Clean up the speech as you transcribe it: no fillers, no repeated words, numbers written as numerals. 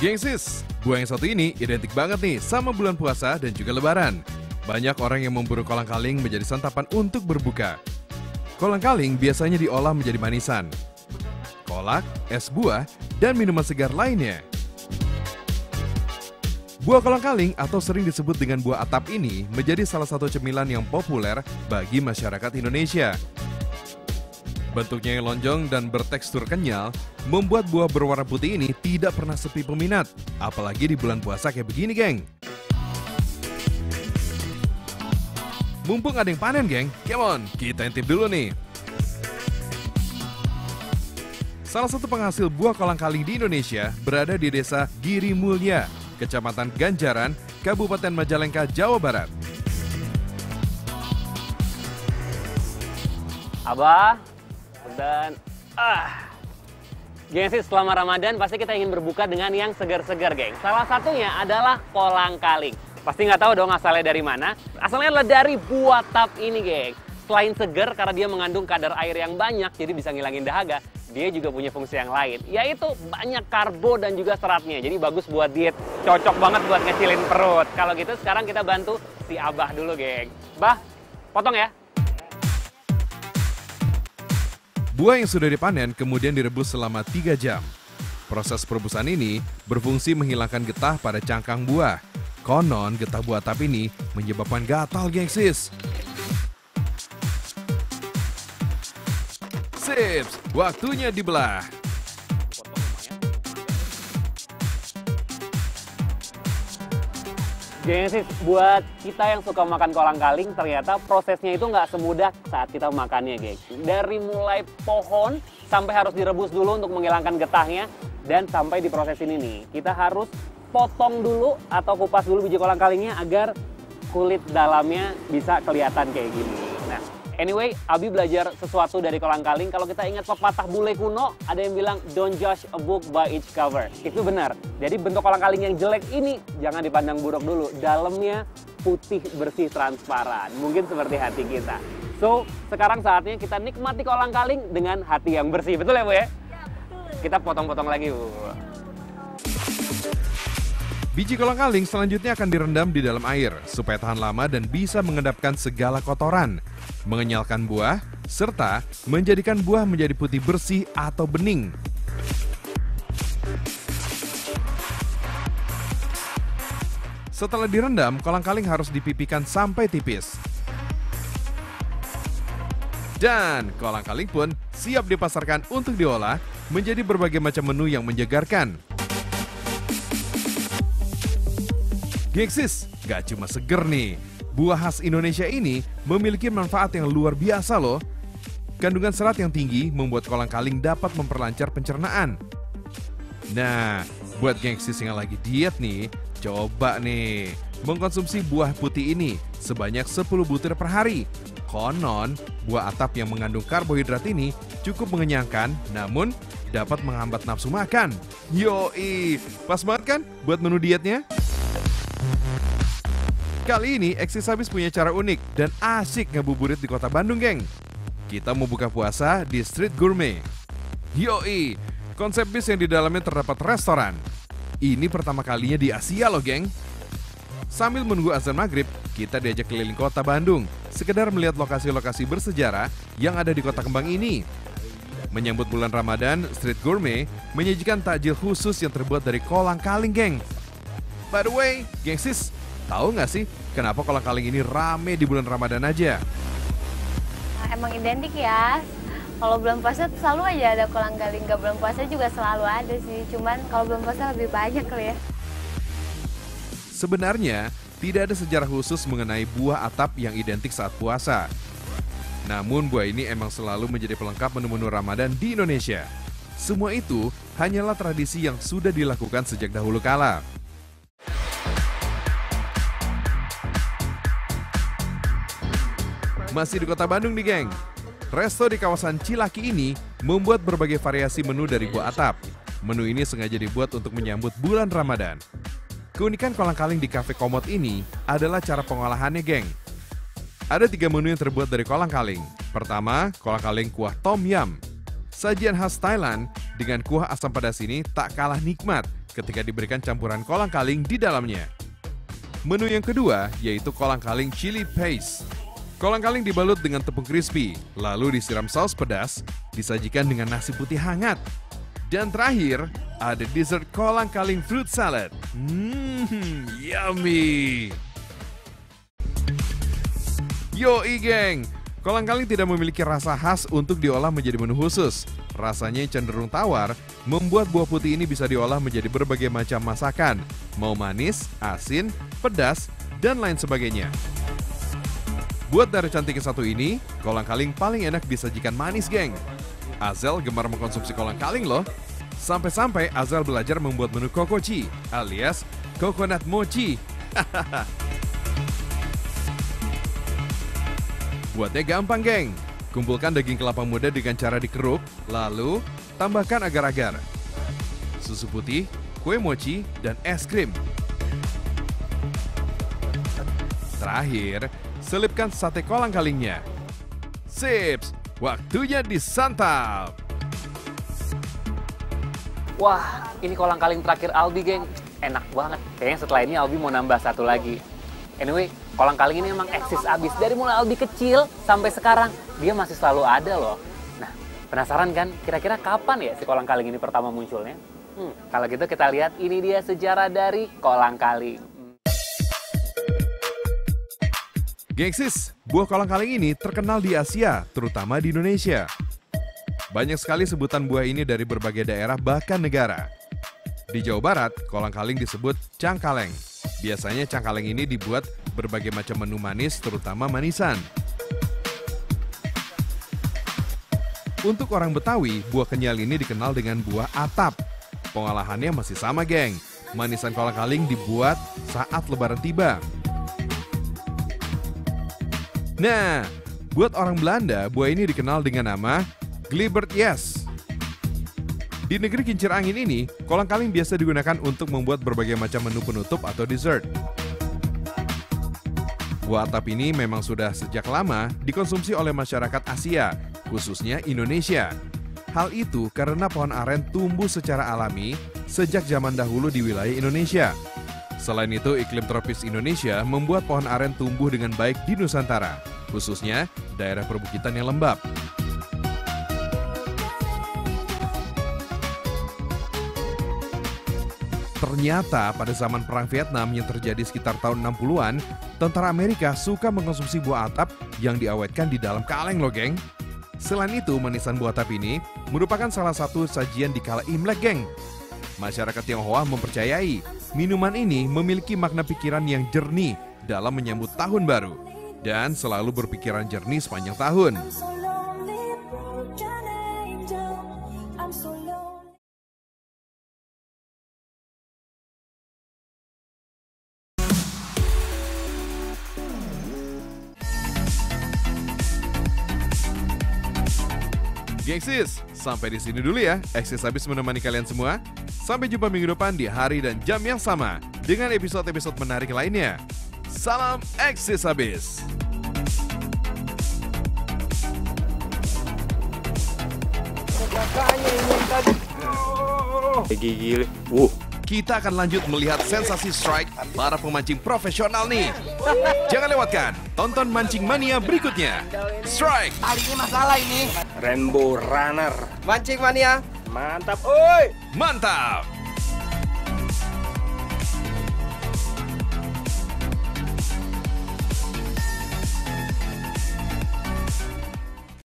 Gengsis, buah yang satu ini identik banget nih sama bulan puasa dan juga lebaran. Banyak orang yang memburu kolang-kaling menjadi santapan untuk berbuka. Kolang-kaling biasanya diolah menjadi manisan, kolak, es buah, dan minuman segar lainnya. Buah kolang-kaling atau sering disebut dengan buah atap ini menjadi salah satu cemilan yang populer bagi masyarakat Indonesia. Bentuknya yang lonjong dan bertekstur kenyal membuat buah berwarna putih ini tidak pernah sepi peminat, apalagi di bulan puasa kayak begini, geng. Mumpung ada yang panen, geng, come on, kita intip dulu nih. Salah satu penghasil buah kolang-kaling di Indonesia berada di desa Giri Mulya, Kecamatan Ganjaran, Kabupaten Majalengka, Jawa Barat. Abah, dan gengsi, selama Ramadan pasti kita ingin berbuka dengan yang segar-segar, geng. Salah satunya adalah kolang-kaling. Pasti nggak tahu dong asalnya dari mana. Asalnya adalah dari buah tap ini, geng. Selain segar karena dia mengandung kadar air yang banyak, jadi bisa ngilangin dahaga, dia juga punya fungsi yang lain, yaitu banyak karbo dan juga seratnya. Jadi bagus buat diet, cocok banget buat ngecilin perut. Kalau gitu sekarang kita bantu si Abah dulu, geng. Bah, potong ya. Buah yang sudah dipanen kemudian direbus selama 3 jam. Proses perebusan ini berfungsi menghilangkan getah pada cangkang buah. Konon getah buah tap ini menyebabkan gatal, gengsis. Sips, waktunya dibelah. Gengsi, buat kita yang suka makan kolang-kaling, ternyata prosesnya itu nggak semudah saat kita makannya, geng. Dari mulai pohon sampai harus direbus dulu untuk menghilangkan getahnya, dan sampai di proses ini nih, kita harus potong dulu atau kupas dulu biji kolang-kalingnya agar kulit dalamnya bisa kelihatan kayak gini. Nah, anyway, Abi belajar sesuatu dari kolang-kaling. Kalau kita ingat pepatah bule kuno, ada yang bilang don't judge a book by its cover. Itu benar. Jadi bentuk kolang-kaling yang jelek ini jangan dipandang buruk dulu. Dalamnya putih, bersih, transparan. Mungkin seperti hati kita. So, sekarang saatnya kita nikmati kolang-kaling dengan hati yang bersih. Betul ya, Bu ya? Ya, betul. Kita potong-potong lagi, Bu. Biji kolang-kaling selanjutnya akan direndam di dalam air supaya tahan lama dan bisa mengendapkan segala kotoran, mengenyalkan buah, serta menjadikan buah menjadi putih bersih atau bening. Setelah direndam, kolang-kaling harus dipipikan sampai tipis. Dan kolang-kaling pun siap dipasarkan untuk diolah menjadi berbagai macam menu yang menyegarkan. Gengsis, gak cuma seger nih. Buah khas Indonesia ini memiliki manfaat yang luar biasa loh. Kandungan serat yang tinggi membuat kolang-kaling dapat memperlancar pencernaan. Nah, buat gengsis yang lagi diet nih, coba nih mengkonsumsi buah putih ini sebanyak 10 butir per hari. Konon, buah atap yang mengandung karbohidrat ini cukup mengenyangkan, namun dapat menghambat nafsu makan. Yoi, pas banget kan buat menu dietnya? Kali ini, Eksis Habis punya cara unik dan asik ngabuburit di kota Bandung, geng. Kita mau buka puasa di Street Gourmet. Yoi, konsep bis yang di dalamnya terdapat restoran. Ini pertama kalinya di Asia loh, geng. Sambil menunggu azan maghrib, kita diajak keliling kota Bandung, sekedar melihat lokasi-lokasi bersejarah yang ada di kota kembang ini. Menyambut bulan Ramadan, Street Gourmet menyajikan takjil khusus yang terbuat dari kolang-kaling, geng. By the way, gengsis, tahu nggak sih kenapa kolang-kaling ini rame di bulan Ramadan aja? Nah, emang identik ya. Kalau bulan puasa tuh selalu aja ada kolang-kaling. Nggak bulan puasa juga selalu ada sih. Cuman kalau bulan puasa lebih banyak kali ya. Sebenarnya, tidak ada sejarah khusus mengenai buah atap yang identik saat puasa. Namun buah ini emang selalu menjadi pelengkap menu-menu Ramadan di Indonesia. Semua itu hanyalah tradisi yang sudah dilakukan sejak dahulu kala. Masih di kota Bandung nih, geng. Resto di kawasan Cilaki ini membuat berbagai variasi menu dari buah atap. Menu ini sengaja dibuat untuk menyambut bulan Ramadan. Keunikan kolang-kaling di Cafe Komod ini adalah cara pengolahannya, geng. Ada 3 menu yang terbuat dari kolang-kaling. Pertama, kolang-kaling kuah tom yum. Sajian khas Thailand dengan kuah asam pedas ini tak kalah nikmat ketika diberikan campuran kolang-kaling di dalamnya. Menu yang kedua yaitu kolang-kaling chili paste. Kolang-kaling dibalut dengan tepung crispy, lalu disiram saus pedas, disajikan dengan nasi putih hangat. Dan terakhir, ada dessert kolang-kaling fruit salad. Yummy! Yoi geng, kolang-kaling tidak memiliki rasa khas untuk diolah menjadi menu khusus. Rasanya yang cenderung tawar, membuat buah putih ini bisa diolah menjadi berbagai macam masakan. Mau manis, asin, pedas, dan lain sebagainya. Buat dari cantik yang satu ini, kolang-kaling paling enak disajikan manis geng. Azel gemar mengkonsumsi kolang-kaling loh. Sampai-sampai Azel belajar membuat menu kokochi alias coconut mochi. Buatnya gampang geng. Kumpulkan daging kelapa muda dengan cara dikeruk, lalu tambahkan agar-agar, susu putih, kue mochi, dan es krim. Terakhir, selipkan sate kolang-kalingnya. Sips, waktunya disantap. Wah, ini kolang-kaling terakhir Albi, geng. Enak banget. Kayaknya setelah ini Albi mau nambah satu lagi. Anyway, kolang-kaling ini emang eksis abis. Dari mulai Albi kecil sampai sekarang, dia masih selalu ada loh. Nah, penasaran kan? Kira-kira kapan ya si kolang-kaling ini pertama munculnya? Kalau gitu kita lihat, ini dia sejarah dari kolang-kaling. Gengsis, buah kolang-kaling ini terkenal di Asia, terutama di Indonesia. Banyak sekali sebutan buah ini dari berbagai daerah bahkan negara. Di Jawa Barat, kolang-kaling disebut cangkaleng. Biasanya cangkaleng ini dibuat berbagai macam menu manis, terutama manisan. Untuk orang Betawi, buah kenyal ini dikenal dengan buah atap. Pengolahannya masih sama geng. Manisan kolang-kaling dibuat saat lebaran tiba. Nah, buat orang Belanda, buah ini dikenal dengan nama Glibbertjes. Di negeri kincir angin ini, kolang-kaling biasa digunakan untuk membuat berbagai macam menu penutup atau dessert. Buah atap ini memang sudah sejak lama dikonsumsi oleh masyarakat Asia, khususnya Indonesia. Hal itu karena pohon aren tumbuh secara alami sejak zaman dahulu di wilayah Indonesia. Selain itu, iklim tropis Indonesia membuat pohon aren tumbuh dengan baik di Nusantara, khususnya daerah perbukitan yang lembab. Ternyata pada zaman Perang Vietnam yang terjadi sekitar tahun 60-an, tentara Amerika suka mengkonsumsi buah atap yang diawetkan di dalam kaleng loh geng. Selain itu, manisan buah atap ini merupakan salah satu sajian di kala Imlek geng. Masyarakat Tionghoa mempercayai minuman ini memiliki makna pikiran yang jernih dalam menyambut tahun baru dan selalu berpikiran jernih sepanjang tahun. Gengsis, sampai di sini dulu ya. Eksis habis menemani kalian semua. Sampai jumpa minggu depan di hari dan jam yang sama dengan episode-episode menarik lainnya. Salam Eksis habis. Gigil. Kita akan lanjut melihat sensasi strike para pemancing profesional nih. Jangan lewatkan, tonton Mancing Mania berikutnya. Strike! Kali ini masalah ini. Rainbow Runner. Mancing Mania. Mantap, oi. Mantap!